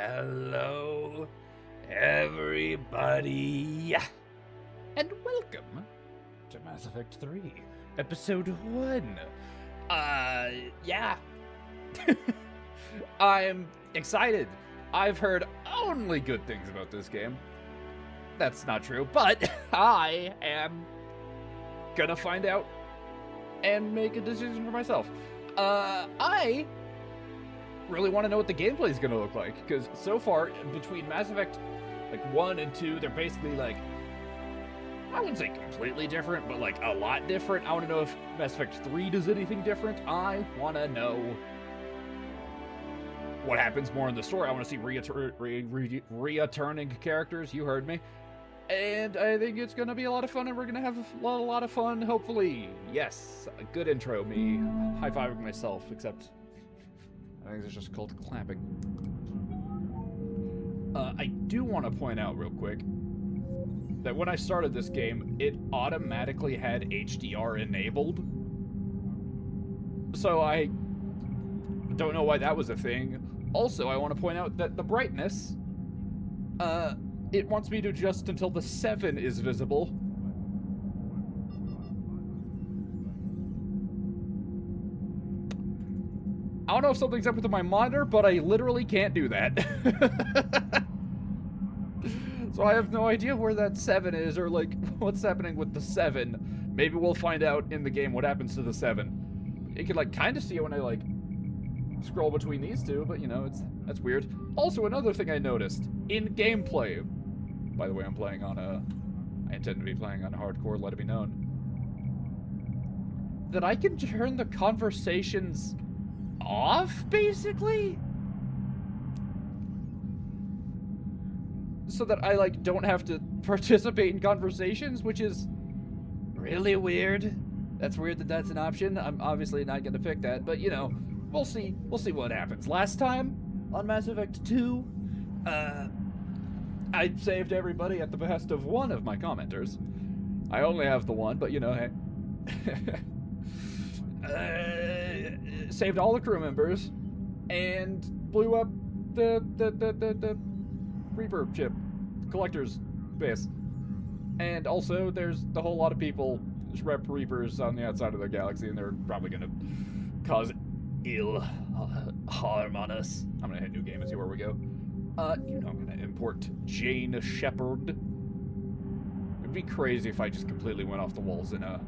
Hello, everybody, and welcome to Mass Effect 3, Episode 1. Yeah. I'm excited. I've heard only good things about this game. That's not true, but I am gonna find out and make a decision for myself. I really want to know what the gameplay is going to look like, because so far between Mass Effect 1 and 2, they're basically I wouldn't say completely different, but a lot different. I want to know if Mass Effect 3 does anything different. I want to know what happens more in the story. I want to see returning characters. You heard me. And I think it's going to be a lot of fun, and we're going to have a lot of fun, hopefully. Yes, a good intro. Me high-fiving myself, except I think it's just called clapping. I do want to point out real quick that when I started this game, it automatically had HDR enabled. So I don't know why that was a thing. Also, I want to point out that the brightness, it wants me to adjust until the 7 is visible. I don't know if something's up with my monitor, but I literally can't do that. So I have no idea where that 7 is, or what's happening with the 7. Maybe we'll find out in the game what happens to the 7. You can kind of see it when I scroll between these two, but that's weird. Also, another thing I noticed in gameplay. By the way, I'm playing on I intend to be playing on hardcore, let it be known, that I can turn the conversations off, basically, so that I don't have to participate in conversations, which is really weird. That's weird that that's an option. I'm obviously not gonna pick that, but we'll see what happens. Last time on Mass Effect 2, I saved everybody at the behest of one of my commenters. I only have the one, but hey. Saved all the crew members and blew up the Reaper ship, Collector's base. And also, there's the whole lot of people, rep Reapers on the outside of the galaxy, and they're probably gonna cause ill harm on us. I'm gonna hit new game and see where we go. I'm gonna import Jane Shepard. It'd be crazy if I just completely went off the walls in a...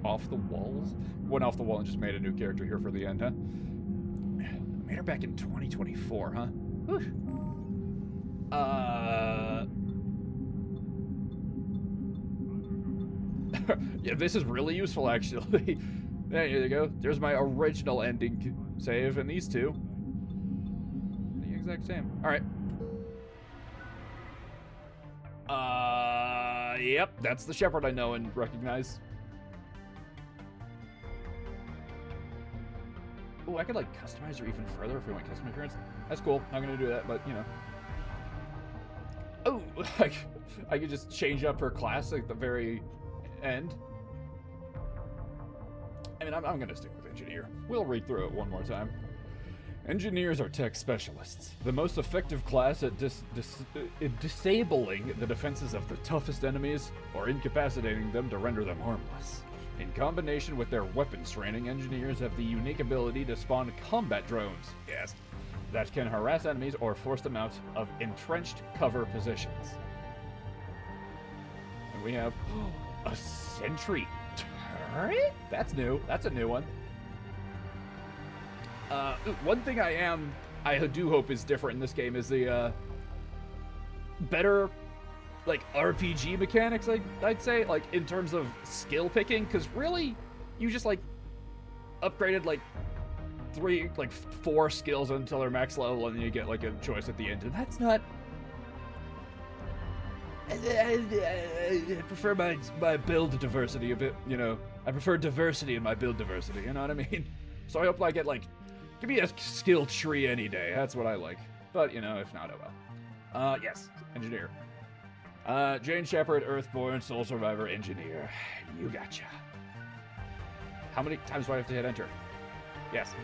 Off the walls? Went off the wall and just made a new character here for the end, huh? I made her back in 2024, huh? Whew. Yeah, this is really useful, actually. There you go. There's my original ending save, and these two. The exact same. Alright. Yep, that's the Shepard I know and recognize. Oh, I could customize her even further if we want custom appearance. That's cool. I'm gonna do that, but Oh, I could just change up her class at the very end. I mean, I'm gonna stick with engineer. We'll read through it one more time. Engineers are tech specialists, the most effective class at disabling the defenses of the toughest enemies or incapacitating them to render them harmless. In combination with their weapons training, engineers have the unique ability to spawn combat drones, yes, that can harass enemies or force them out of entrenched cover positions. And we have a sentry turret? That's new. That's a new one. One thing I do hope is different in this game is the better RPG mechanics, I'd say, in terms of skill picking, because really, you just upgraded 4 skills until they're max level, and then you get a choice at the end, and that's not... I prefer my build diversity a bit, I prefer diversity in my build diversity, you know what I mean? So I hope I get give me a skill tree any day, that's what I like. But, if not, oh well. Yes, engineer. Jane Shepard, Earthborn, Soul Survivor, Engineer. You gotcha. How many times do I have to hit enter? Yes.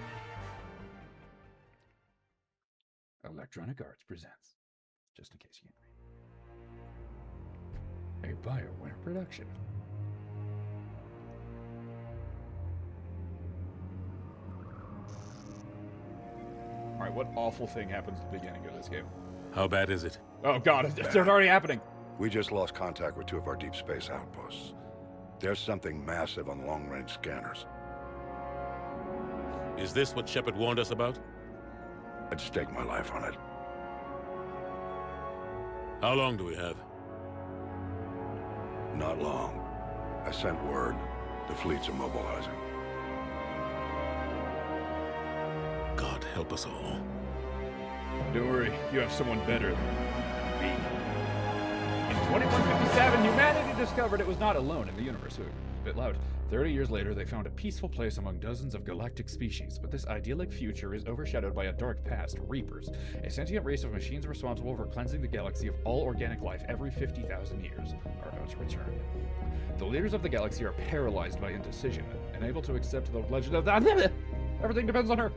Electronic Arts presents, just in case you can't read, a BioWare production. Alright, what awful thing happens at the beginning of this game? How bad is it? Oh god, it's already happening! We just lost contact with 2 of our deep space outposts. There's something massive on long-range scanners. Is this what Shepard warned us about? I'd stake my life on it. How long do we have? Not long. I sent word. The fleet's immobilizing. God help us all. Don't worry, you have someone better than me. In 2157, humanity discovered it was not alone in the universe. Ooh, a bit loud. 30 years later, they found a peaceful place among dozens of galactic species, but this idyllic future is overshadowed by a dark past, Reapers, a sentient race of machines responsible for cleansing the galaxy of all organic life every 50,000 years, are about to return. The leaders of the galaxy are paralyzed by indecision, unable to accept the legend of the... Everything depends on her.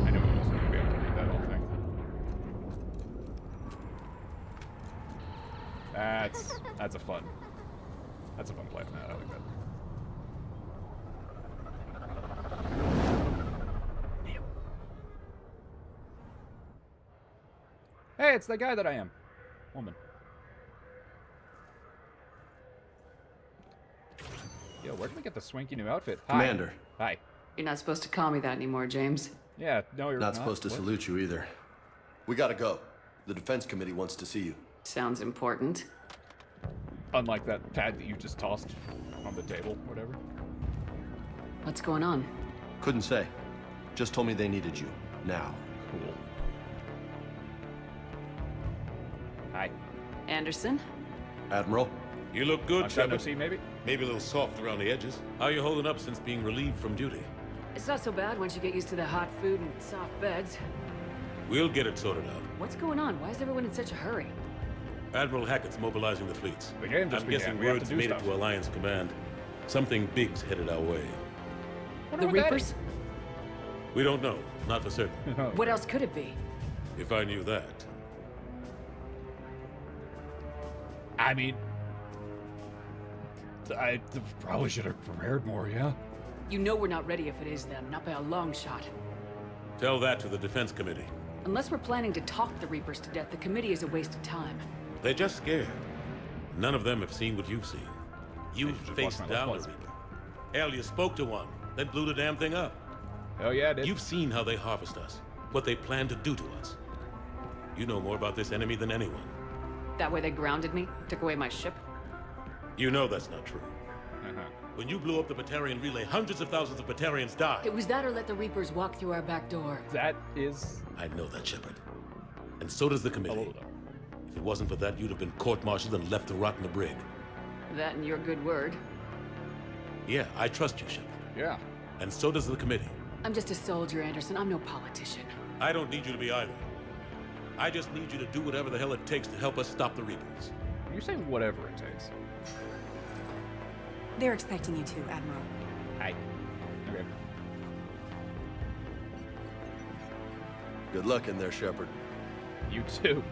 I know it was going to be able to read that whole thing. That's a fun play on that. I like that. Hey, it's the guy that I am. Woman. Yo, where did we get the swanky new outfit? Hi. Commander. Hi. You're not supposed to call me that anymore, James. Yeah, no, you're Not supposed to What? salute you either. We gotta go. The Defense Committee wants to see you. Sounds important. Unlike that pad that you just tossed on the table, whatever. What's going on? Couldn't say. Just told me they needed you. Now. Cool. Hi. Anderson? Admiral? You look good, Shepard. C, maybe? Maybe a little soft around the edges. How are you holding up since being relieved from duty? It's not so bad once you get used to the hot food and soft beds. We'll get it sorted out. What's going on? Why is everyone in such a hurry? Admiral Hackett's mobilizing the fleets. The game just I'm began. guessing We have to word's do made stuff. it to Alliance Command. Something big's headed our way. Wonder The what that Reapers? We don't know. Not for certain. is. What else could it be? If I knew that. I mean, I probably should have prepared more, yeah? You know we're not ready if it is them, not by a long shot. Tell that to the Defense Committee. Unless we're planning to talk the Reapers to death, the committee is a waste of time. They're just scared. None of them have seen what you've seen. You should just faced watch my down a Let's Plays. Reaper. Hell, you spoke to one, then blew the damn thing up. Oh yeah, it is. You've seen how they harvest us, what they plan to do to us. You know more about this enemy than anyone. That way they grounded me, took away my ship. You know that's not true. Uh-huh. When you blew up the Batarian relay, hundreds of thousands of Batarians died. It was that or let the Reapers walk through our back door. That is... I know that, Shepard. And so does the a committee. little though. If it wasn't for that, you'd have been court-martialed and left to rot in the brig. That and your good word. Yeah, I trust you, Shepard. Yeah. And so does the committee. I'm just a soldier, Anderson. I'm no politician. I don't need you to be either. I just need you to do whatever the hell it takes to help us stop the Reapers. You're saying whatever it takes. They're expecting you to, Admiral. Hi. Okay. Good luck in there, Shepard. You too.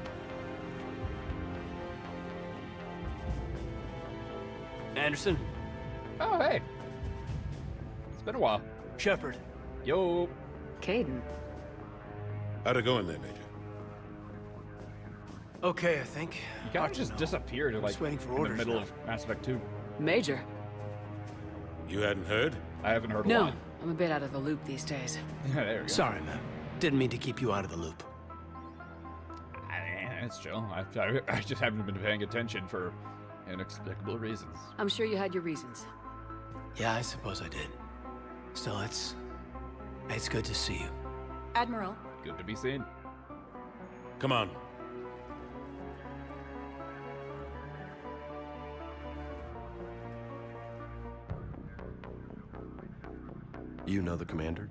Anderson? Oh, hey. It's been a while. Shepard. Yo. Caden. How'd it go in there, Major? Okay, I think. You kind of just disappeared like just waiting for in the orders middle now. of Mass Effect 2. Major. You hadn't heard? I haven't heard a No, lot. I'm a bit out of the loop these days. There we go. Sorry, man. Didn't mean to keep you out of the loop. It's chill. I just haven't been paying attention for inexplicable reasons. I'm sure you had your reasons. Yeah, I suppose I did. Still, it's good to see you. Admiral, Good to be seen. Come on. You know the commander?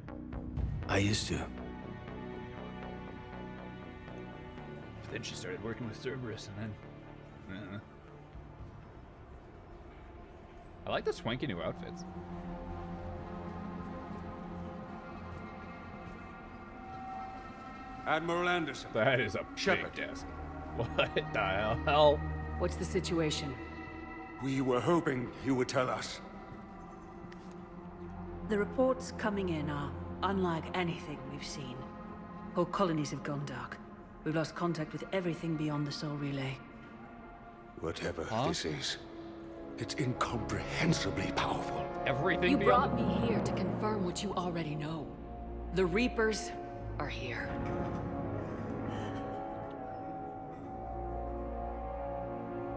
I used to. Then she started working with Cerberus, and then... I like the swanky new outfits. Admiral Anderson. That is a Shepard. big desk. What the hell? What's the situation? We were hoping you would tell us. The reports coming in are unlike anything we've seen. Whole colonies have gone dark. We've lost contact with everything beyond the Soul Relay. Whatever this is, it's incomprehensibly powerful. Everything You beyond... brought me here to confirm what you already know. The Reapers are here.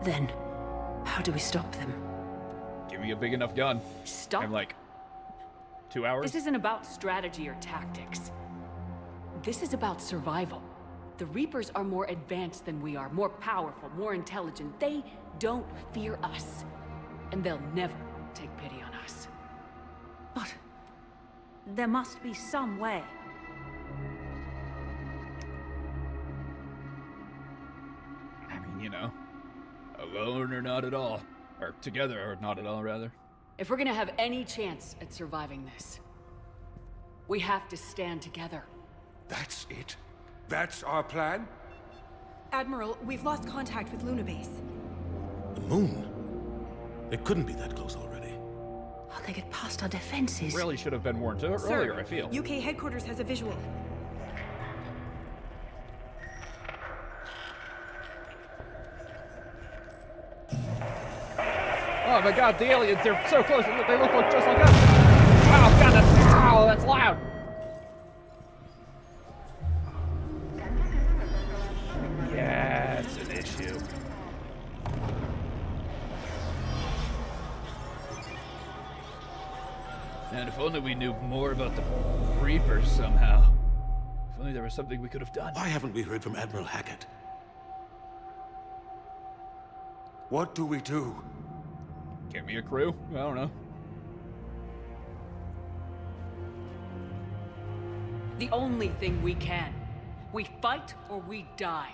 Then, how do we stop them? Give me a big enough gun. Stop. I'm like 2 hours. This isn't about strategy or tactics. This is about survival. The Reapers are more advanced than we are, more powerful, more intelligent. They don't fear us. And they'll never take pity on us. But there must be some way. I mean, you know, alone or not at all. Or together or not at all, rather. If we're gonna have any chance at surviving this, we have to stand together. That's it? That's our plan? Admiral, we've lost contact with Luna Base. The moon? It couldn't be that close already. How they get past our defenses? Really should have been warned to it earlier, I feel. UK headquarters has a visual. Oh my god, the aliens, they're so close, they look like just like us. Oh god, that's loud. Yeah, it's an issue. And if only we knew more about the Reapers somehow. If only there was something we could have done. Why haven't we heard from Admiral Hackett? What do we do? Get me a crew? I don't know. The only thing we can. We fight or we die.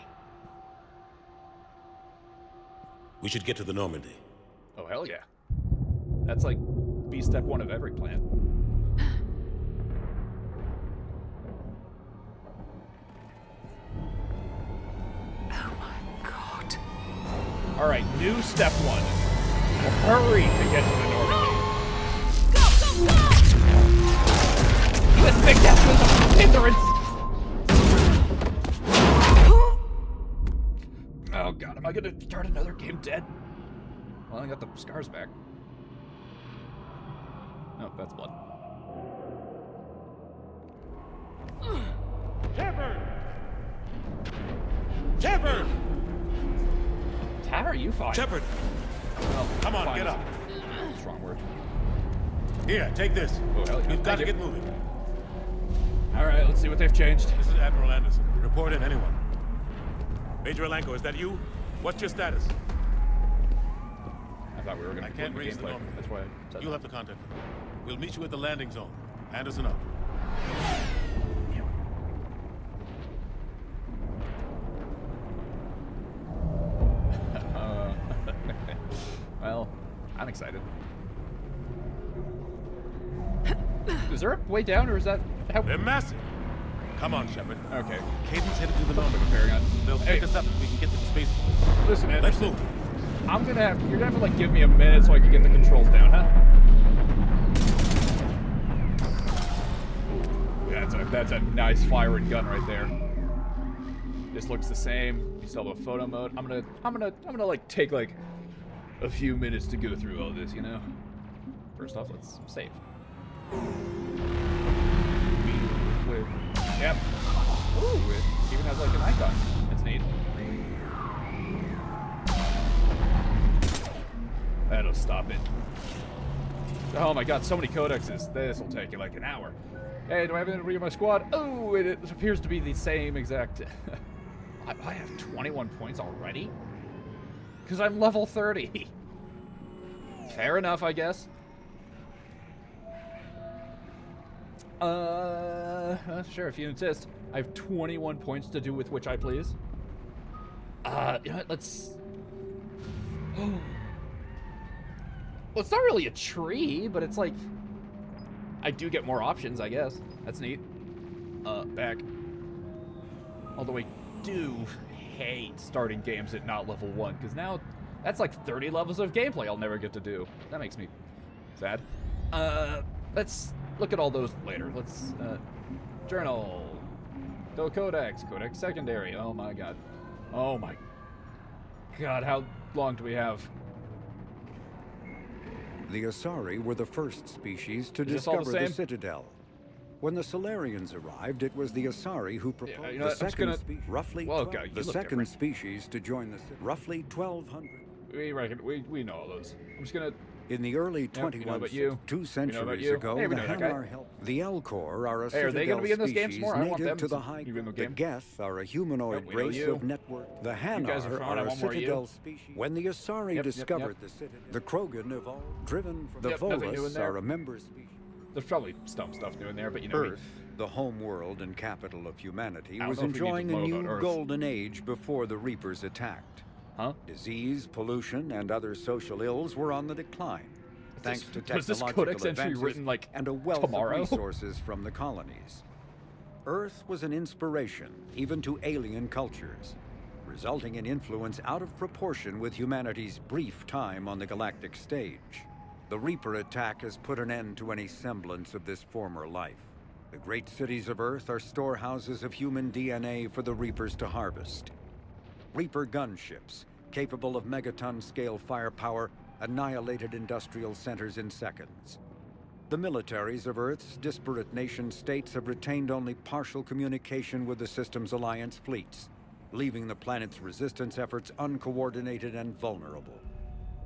We should get to the Normandy. Oh, hell yeah. That's like step one of every plan. Oh my god. Alright, new step one. Hurry to get to the Normandy. Go, go, go! This big death was a hindrance! Oh god, am I gonna start another game dead? Well, I got the scars back. Oh, that's blood. Shepard! Shepard! How are you fine? Shepard! Well, Come on, fine get is up. a strong word. Here, take this. Oh, hell yeah. We've got Thank to you. get moving. Alright, let's see what they've changed. This is Admiral Anderson. Report in, anyone. Major Alenko, is that you? What's your status? I thought we were gonna I be can't playing raise the gameplay. Normandy. That's why I said You'll that. have to contact them. We'll meet you at the landing zone. Anderson out. Well, I'm excited. Is there a way down, or is that how? They're massive. Come on, Shepard. Okay. Caden's headed to the Normandy. Preparing on. They'll Hey. pick us up if we can get to the spaceport. Listen, man. Let's move. You're gonna have to like give me a minute so I can get the controls down, huh? That's a nice firing gun right there. This looks the same. You still have a photo mode. I'm gonna like take like a few minutes to go through all this, you know. First off, let's save. Yep. Ooh, it even has like an icon. That's neat. That'll stop it. Oh my god, so many codexes. This'll take you like an hour. Hey, do I have anybody in my squad? Oh, it appears to be the same exact... I have 21 points already? Because I'm level 30. Fair enough, I guess. Sure, if you insist. I have 21 points to do with which I please. You know what, let's... Well, it's not really a tree, but it's like... I do get more options, I guess. That's neat. Back. Although I do hate starting games at not level 1, because now that's like 30 levels of gameplay I'll never get to do. That makes me sad. Let's look at all those later. Let's, journal. Go Codex. Codex Secondary. Oh my god. Oh my god, how long do we have? The Asari were the first species to Is this all the discover the same? Citadel. When the Solarians arrived, it was the Asari who proposed you know what, I'm just gonna- roughly Well, 12 okay, you the look second different. species to join the roughly 1,200. We know all those. I'm just gonna... In the early we know 21st, about you. 2 We know about centuries you. ago, Hey, we the know that guy. Hanar helped. The Elcor are a Hey, are they Citadel gonna be in this game species more? I want native them to the to High be in the The game. Geth are a humanoid Yep, we know race you. of network. The guys are Hanar fine, I are a want more of you. Citadel species. When the Asari Yep, yep, discovered yep. the Citadel, the Krogan evolved, driven from the Yep, nothing new in Volus there. are a member species. There's probably some stuff new in there, but you know me. Earth, the home world and capital of humanity, I don't was know if we need to enjoying a blow new about Earth. golden age before the Reapers attacked. Huh? Disease, pollution, and other social ills were on the decline, thanks to Was this technological Codex entry advances written, like, and a wealth tomorrow? of resources from the colonies. Earth was an inspiration even to alien cultures, resulting in influence out of proportion with humanity's brief time on the galactic stage. The Reaper attack has put an end to any semblance of this former life. The great cities of Earth are storehouses of human DNA for the Reapers to harvest. Reaper gunships, capable of megaton-scale firepower, annihilated industrial centers in seconds. The militaries of Earth's disparate nation-states have retained only partial communication with the Systems Alliance fleets, leaving the planet's resistance efforts uncoordinated and vulnerable.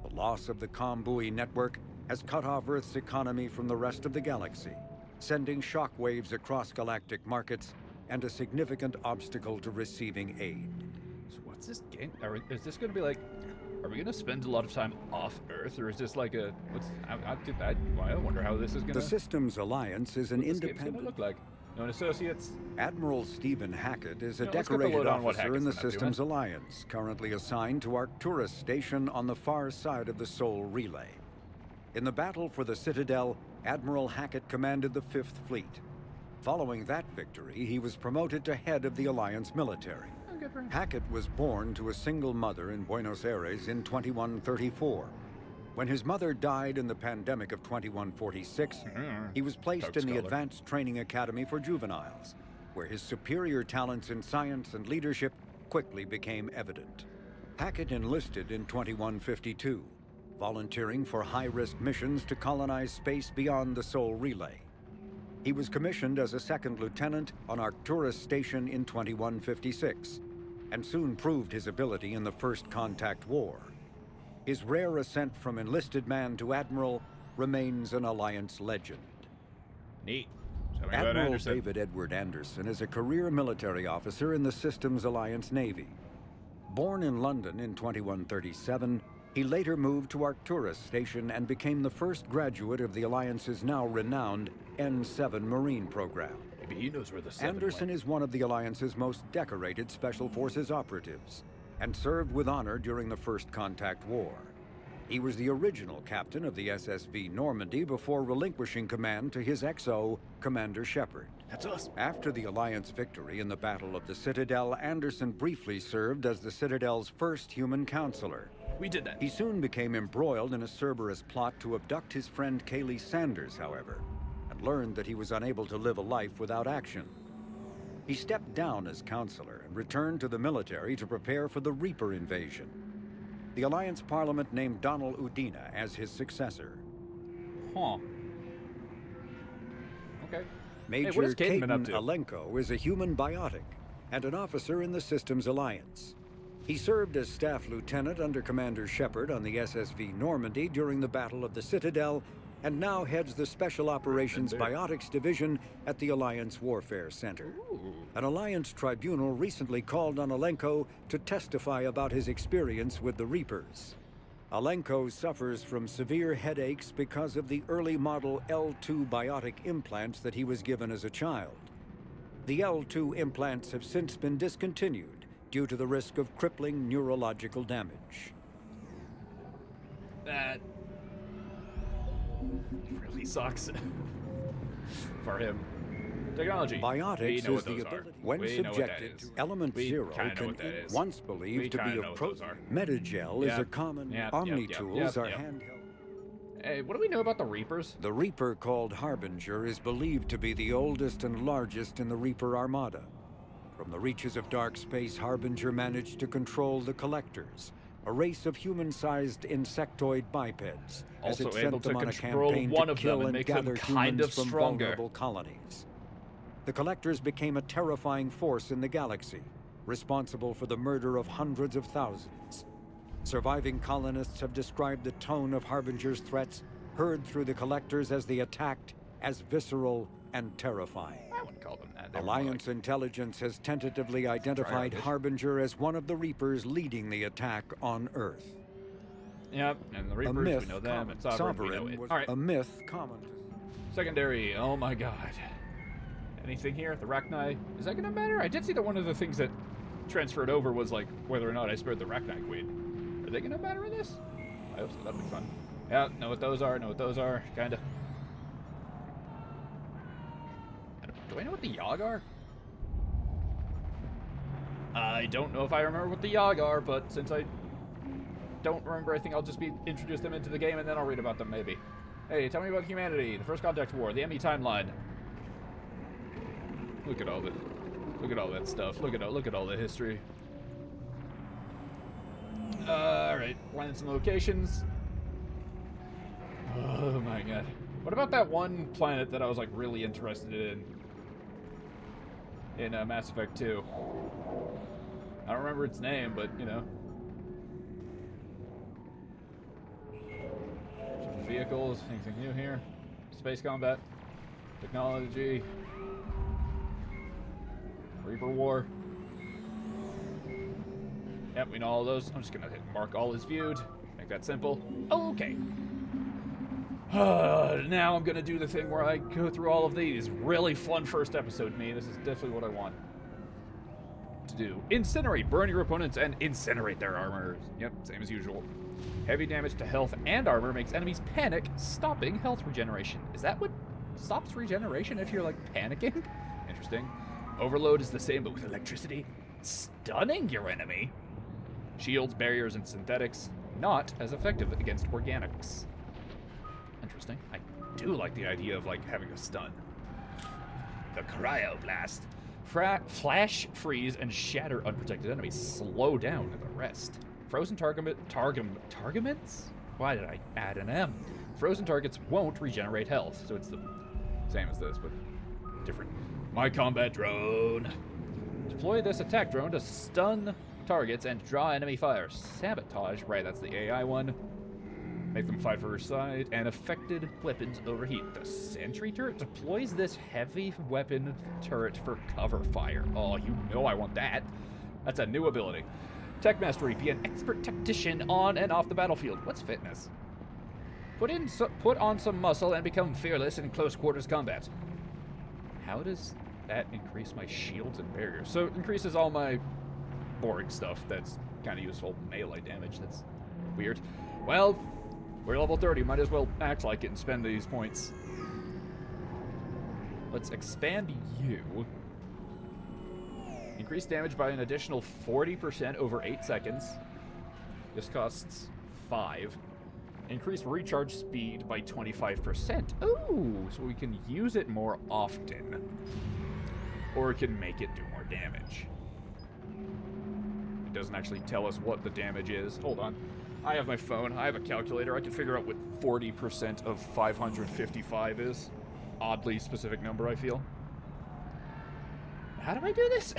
The loss of the Combui network has cut off Earth's economy from the rest of the galaxy, sending shockwaves across galactic markets and a significant obstacle to receiving aid. So what's this game? Is this going to be like... Are we going to spend a lot of time off Earth, or is this like a... I wonder how this is going to... The Systems Alliance is an What's this game's gonna independent... look like? Known associates? Admiral Stephen Hackett is a Yeah, let's get the decorated load on what officer in the Hackett's been up Systems doing. Alliance, currently assigned to Arcturus Station on the far side of the Sol Relay. In the battle for the Citadel, Admiral Hackett commanded the 5th Fleet. Following that victory, he was promoted to head of the Alliance military. Oh, good for him. Hackett was born to a single mother in Buenos Aires in 2134. When his mother died in the pandemic of 2146, he was placed Dark in the scholar. Advanced Training Academy for Juveniles, where his superior talents in science and leadership quickly became evident. Hackett enlisted in 2152, volunteering for high-risk missions to colonize space beyond the Sol Relay. He was commissioned as a second lieutenant on Arcturus Station in 2156, and soon proved his ability in the First Contact War. His rare ascent from enlisted man to admiral remains an Alliance legend. Neat. Tell me about Admiral Anderson. David Edward Anderson is a career military officer in the Systems Alliance Navy. Born in London in 2137, he later moved to Arcturus Station and became the first graduate of the Alliance's now renowned N7 Marine program. Maybe he knows where the 7 Anderson went. is one of the Alliance's most decorated Special Forces operatives, and served with honor during the First Contact War. He was the original captain of the SSV Normandy before relinquishing command to his XO, Commander Shepard. That's us. After the Alliance victory in the Battle of the Citadel, Anderson briefly served as the Citadel's first human counselor. We did that. He soon became embroiled in a Cerberus plot to abduct his friend Kaylee Sanders, however, and learned that he was unable to live a life without action. He stepped down as counselor and returned to the military to prepare for the Reaper invasion. The Alliance Parliament named Donald Udina as his successor. Huh. Okay. Major what has Caden been up Caden to? Alenko is a human biotic and an officer in the Systems Alliance. He served as staff lieutenant under Commander Shepard on the SSV Normandy during the Battle of the Citadel, and now heads the Special Operations Biotics Division at the Alliance Warfare Center. An Alliance tribunal recently called on Alenko to testify about his experience with the Reapers. Alenko suffers from severe headaches because of the early model L2 biotic implants that he was given as a child. The L2 implants have since been discontinued due to the risk of crippling neurological damage. That really sucks for him. Technology. Biotics know is what the those are. ability. When We know what that subjected is. to element We zero, kinda know can what that ink is. once We believed to kinda be know of what those protein. are. Metagel is a Yep, common yep, omni-tools yep. are handheld. Hey, what do we know about the Reapers? The Reaper, called Harbinger, is believed to be the oldest and largest in the Reaper Armada. From the reaches of dark space, Harbinger managed to control the Collectors, a race of human-sized insectoid bipeds, as Also it able sent to them on a control campaign one to of them kill and and make them gather kind humans of from stronger. vulnerable colonies. The Collectors became a terrifying force in the galaxy, responsible for the murder of hundreds of thousands. Surviving colonists have described the tone of Harbinger's threats heard through the Collectors as they attacked as visceral and terrifying. I wouldn't call them that. They're more Alliance intelligence has tentatively identified Tryhardish. Harbinger as one of the Reapers leading the attack on Earth. Yep, and the A Reapers, myth we know them, common, and Sovereign, we know Sovereign it. was Alright, a myth common. secondary, oh my god. Anything here? The Rachni? Is that gonna matter? I did see that one of the things that transferred over was, like, whether or not I spared the Rachni Queen. Are they gonna matter in this? I hope so, that'll be fun. Yeah, know what those are, kinda. Do I know what the Yogg are? I don't know if I remember what the Yogg are, but since I don't remember, I think I'll just introduce them into the game and then I'll read about them, maybe. Hey, tell me about humanity, the First Contact War, the ME timeline. Look at all that stuff. Look at all the history. Alright, planets and locations. Oh my god. What about that one planet that I was like really interested in Mass Effect 2? I don't remember its name, but you know. Vehicles, anything new here? Space combat, technology, Reaper War. Yep, we know all those. I'm just gonna hit mark all as viewed. Make that simple. Okay. Now I'm gonna do the thing where I go through all of these. Really fun first episode, me. This is definitely what I want to do. Incinerate, burn your opponents, and incinerate their armor. Yep, same as usual. Heavy damage to health and armor makes enemies panic, stopping health regeneration. Is that what stops regeneration if you're like panicking? Interesting. Overload is the same, but with electricity. Stunning your enemy. Shields, barriers, and synthetics, not as effective against organics. Interesting. I do like the idea of, like, having a stun. The Cryoblast. Flash, freeze, and shatter unprotected enemies. Slow down the rest. Frozen targements? Why did I add an M? Frozen targets won't regenerate health, so it's the same as this, but different. My combat drone. Deploy this attack drone to stun targets and draw enemy fire. Sabotage, right, that's the AI one. Make them fight for her side, and affected weapons overheat. The sentry turret deploys this heavy weapon turret for cover fire. Oh, you know I want that. That's a new ability. Tech mastery, be an expert tactician on and off the battlefield. What's fitness? Put on some muscle and become fearless in close quarters combat. How does that increase my shields and barriers? So it increases all my boring stuff that's kind of useful. Melee damage, that's weird. Well, we're level 30, might as well act like it and spend these points. Let's expand you. Increase damage by an additional 40% over 8 seconds. This costs 5. Increase recharge speed by 25%. Ooh, so we can use it more often. Or it can make it do more damage. It doesn't actually tell us what the damage is. Hold on. I have my phone. I have a calculator. I can figure out what 40% of 555 is. Oddly specific number, I feel. How do I do this?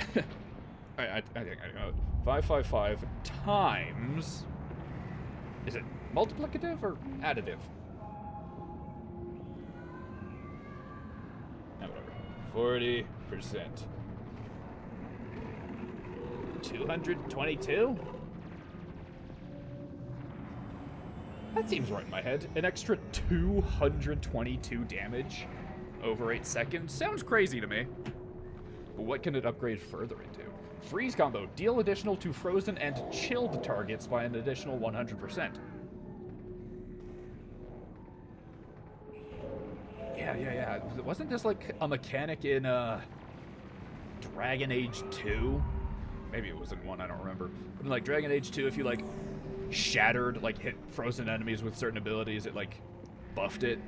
I think I know it. 555 times... Is it multiplicative or additive? No, whatever. 40%. 222? That seems right in my head. An extra 222 damage over 8 seconds. Sounds crazy to me. But what can it upgrade further into? Freeze combo. Deal additional to frozen and chilled targets by an additional 100%. Yeah. Wasn't this like a mechanic in Dragon Age 2? Maybe it was in 1, I don't remember. But in like Dragon Age 2, if you like shattered, like hit frozen enemies with certain abilities, it like buffed it.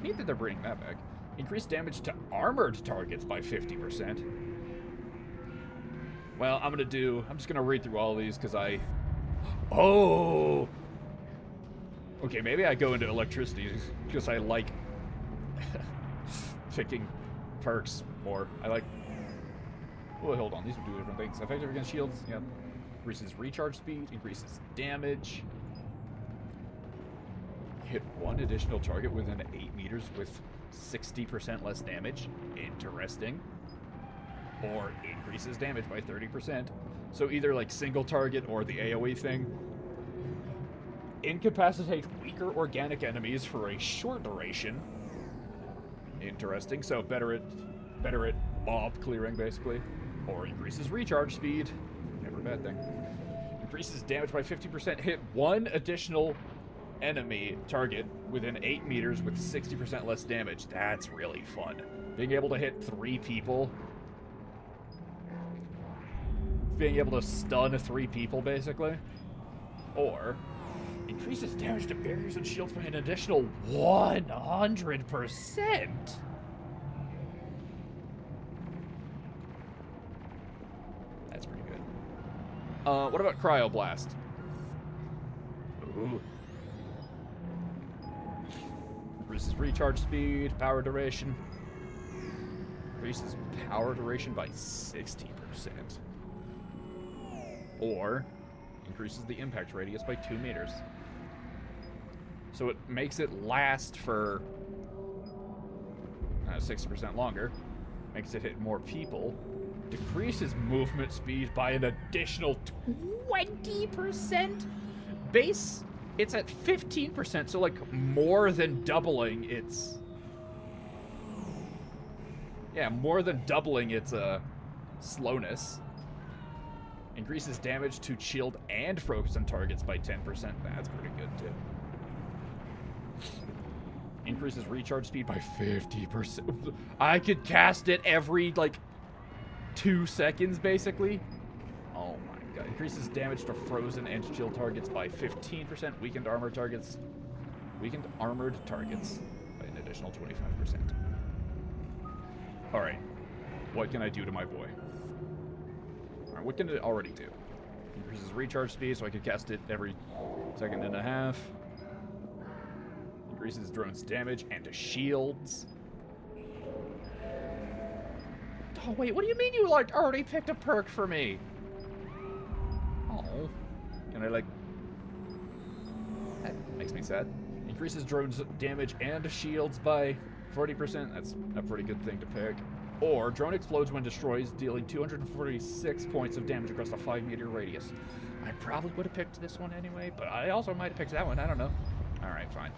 Neat that they're bringing that back. Increased damage to armored targets by 50%. Well, I'm just gonna read through all of these because oh! Okay, maybe I go into electricity because I like picking perks more. I like... Oh, hold on, these will do different things. Effective against shields, yep. Increases recharge speed, increases damage. Hit one additional target within 8 meters with 60% less damage. Interesting. Or increases damage by 30%. So either like single target or the AoE thing. Incapacitate weaker organic enemies for a short duration. Interesting. So better at mob clearing, basically. Or increases recharge speed. Never a bad thing. Increases damage by 50%. Hit one additional enemy target within 8 meters with 60% less damage. That's really fun. Being able to hit 3 people. Being able to stun 3 people, basically. Or increases damage to barriers and shields by an additional 100%. That's pretty good. What about Cryoblast? Ooh. Increases recharge speed, power duration. Increases power duration by 60%. Or increases the impact radius by 2 meters. So it makes it last for 60% longer. Makes it hit more people. Decreases movement speed by an additional 20%. Base, it's at 15%, so like more than doubling its... Yeah, more than doubling its slowness. Increases damage to shield and frozen targets by 10%. That's pretty good, too. Increases recharge speed by 50%. I could cast it every, like, 2 seconds, basically. Oh, my God. Increases damage to frozen and shield targets by 15%. Weakened armored targets by an additional 25%. All right. What can I do to my boy? What can it already do? Increases recharge speed, so I could cast it every 1.5 seconds. Increases drone's damage and shields. Oh, wait, what do you mean you, like, already picked a perk for me? Oh. Can I, like... That makes me sad. Increases drone's damage and shields by 40%. That's a pretty good thing to pick. Or, drone explodes when destroyed, dealing 246 points of damage across a 5-meter radius. I probably would have picked this one anyway, but I also might have picked that one. I don't know. Alright, fine.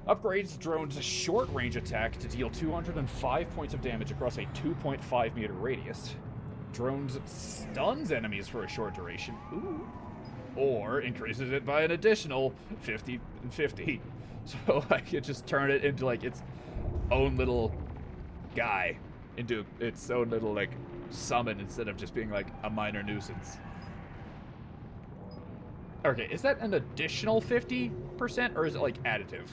Upgrades drone's short-range attack to deal 205 points of damage across a 2.5-meter radius. Drones stuns enemies for a short duration. Ooh. Or increases it by an additional 50 and 50. So I could just turn it into, like, its own little... guy into its own little, like, summon instead of just being, like, a minor nuisance. Okay, is that an additional 50%, or is it, like, additive?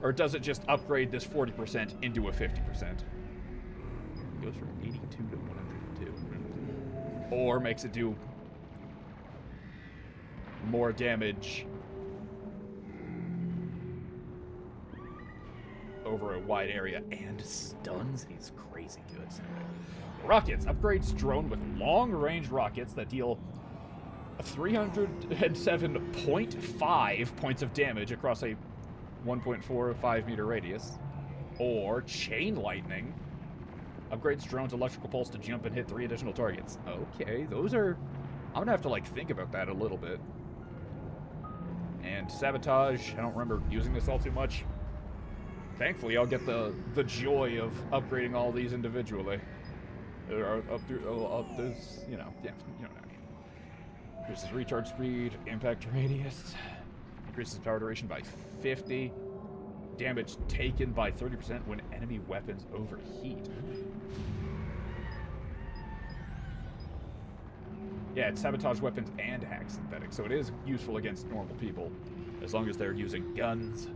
Or does it just upgrade this 40% into a 50%? It goes from 82 to 102. Or makes it do more damage over a wide area, and stuns is crazy good. Rockets upgrades drone with long-range rockets that deal 307.5 points of damage across a 1.45 meter radius. Or chain lightning upgrades drone's electrical pulse to jump and hit 3 additional targets. Okay, those are... I'm gonna have to, like, think about that a little bit. And sabotage, I don't remember using this all too much. Thankfully, I'll get the joy of upgrading all these individually. Up this, you know, yeah, you know what I mean. Increases recharge speed, impact radius. Increases power duration by 50. Damage taken by 30% when enemy weapons overheat. Yeah, it's sabotage weapons and hack synthetics, so it is useful against normal people, as long as they're using guns.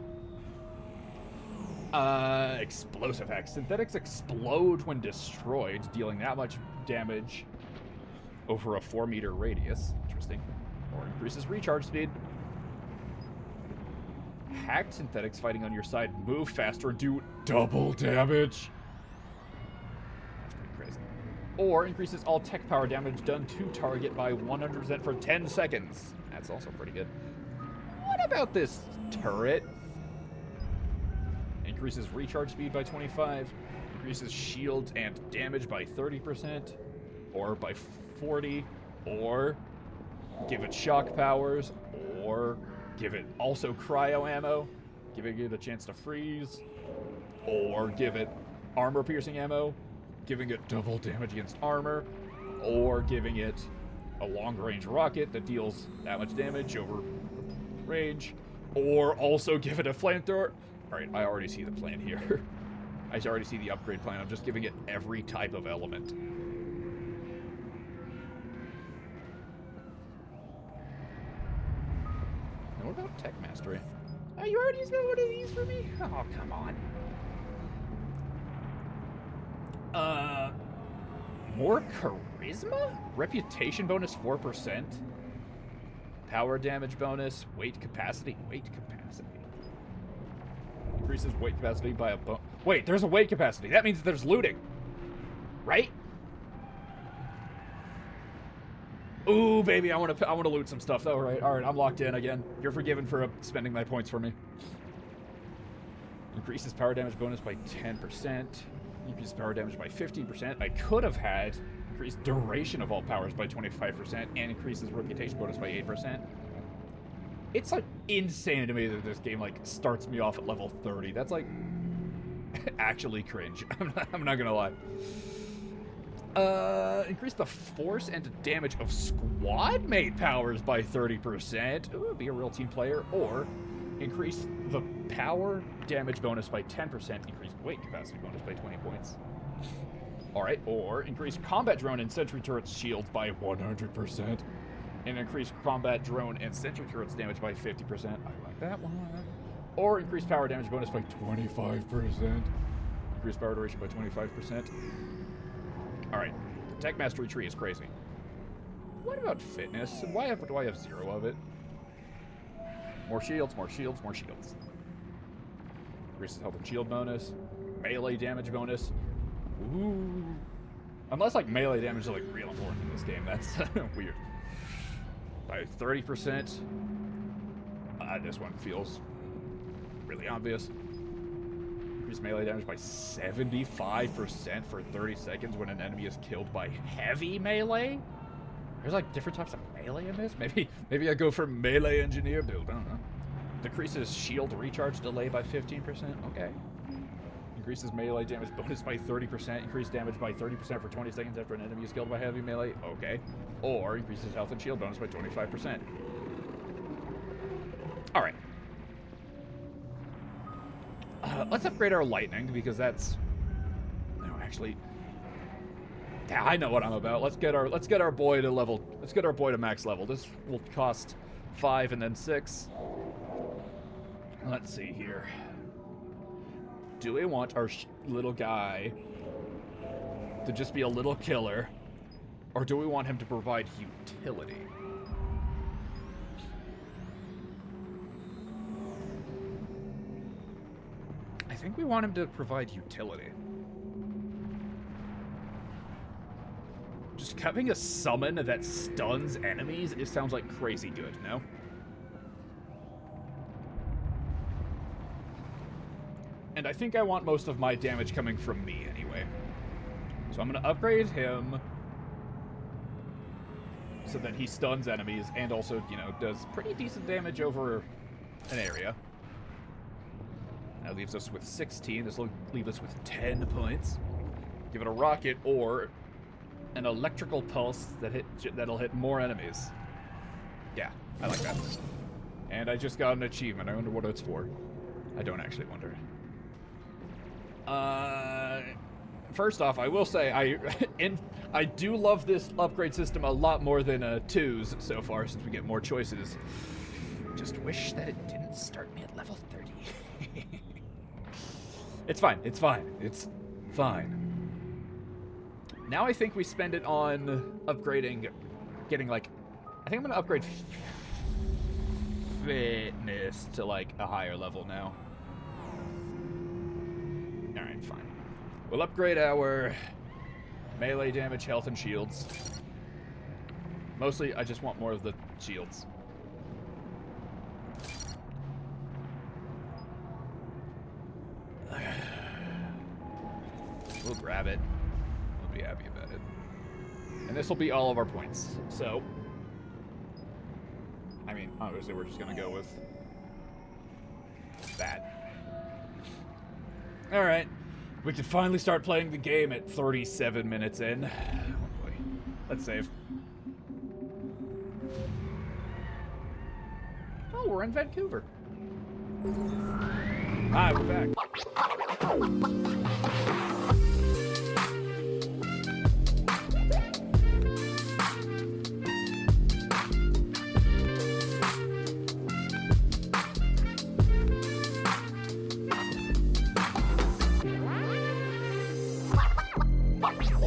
Explosive hack. Synthetics explode when destroyed, dealing that much damage over a 4-meter radius. Interesting. Or increases recharge speed. Hacked synthetics fighting on your side move faster and do double damage. That's pretty crazy. Or increases all tech power damage done to target by 100% for 10 seconds. That's also pretty good. What about this turret? Increases recharge speed by 25. Increases shields and damage by 30%. Or by 40. Or give it shock powers. Or give it also cryo ammo, giving it a chance to freeze. Or give it armor-piercing ammo, giving it double damage against armor. Or giving it a long-range rocket that deals that much damage over range. Or also give it a flamethrower. Alright, I already see the plan here. I already see the upgrade plan. I'm just giving it every type of element. What about tech mastery? Oh, you already got one of these for me? Oh, come on. More charisma? Reputation bonus 4%. Power damage bonus. Weight capacity. Increases weight capacity by a wait, there's a weight capacity. That means there's looting. Right? Ooh, baby, I want to loot some stuff though. All right, I'm locked in again. You're forgiven for spending my points for me. Increases power damage bonus by 10%. Increases power damage by 15%. I could have had increased duration of all powers by 25% and increases reputation bonus by 8%. It's like insane to me that this game like starts me off at level 30. That's like actually cringe. I'm not gonna lie. Increase the force and damage of squad mate powers by 30%. Ooh, be a real team player. Or increase the power damage bonus by 10%. Increase weight capacity bonus by 20 points. Alright, or increase combat drone and sentry turrets shields by 100%. And increase combat drone and sentry turrets damage by 50%. I like that one. Or increase power damage bonus by 25%. Increase power duration by 25%. Alright, the tech mastery tree is crazy. What about fitness? Why do I have 0 of it? More shields, more shields, more shields. Increases health and shield bonus. Melee damage bonus. Ooh. Unless like melee damage is like real important in this game. That's weird. By 30%. This one feels really obvious. Increase melee damage by 75% for 30 seconds when an enemy is killed by heavy melee? There's like different types of melee in this? Maybe I go for melee engineer build, I don't know. Decreases shield recharge delay by 15%, okay. Increases melee damage bonus by 30%, increased damage by 30% for 20 seconds after an enemy is killed by heavy melee, okay. Or increases health and shield bonus by 25%. Alright. Let's upgrade our lightning, because that's... No, actually... Yeah, I know what I'm about. Let's get our boy to level... Let's get our boy to max level. This will cost 5 and then 6. Let's see here. Do we want our little guy to just be a little killer? Or do we want him to provide utility? I think we want him to provide utility. Just having a summon that stuns enemies, it sounds like crazy good, no? And I think I want most of my damage coming from me anyway. So I'm going to upgrade him so that he stuns enemies and also, you know, does pretty decent damage over an area. That leaves us with 16. This will leave us with 10 points. Give it a rocket or an electrical pulse that'll hit more enemies. Yeah, I like that. And I just got an achievement. I wonder what it's for. I don't actually wonder. First off, I will say I do love this upgrade system a lot more than 2's so far, since we get more choices. Just wish that it didn't start me at level 30. It's fine. It's fine. It's fine. Now I think we spend it on upgrading, getting like, I think I'm gonna upgrade fitness to like a higher level now. Alright, fine. We'll upgrade our melee damage, health, and shields. Mostly, I just want more of the shields. We'll grab it. We'll be happy about it. And this will be all of our points. So, I mean, obviously we're just gonna go with that. Alright. We can finally start playing the game at 37 minutes in. Oh boy. Let's save. Oh, we're in Vancouver. Hi, we're back.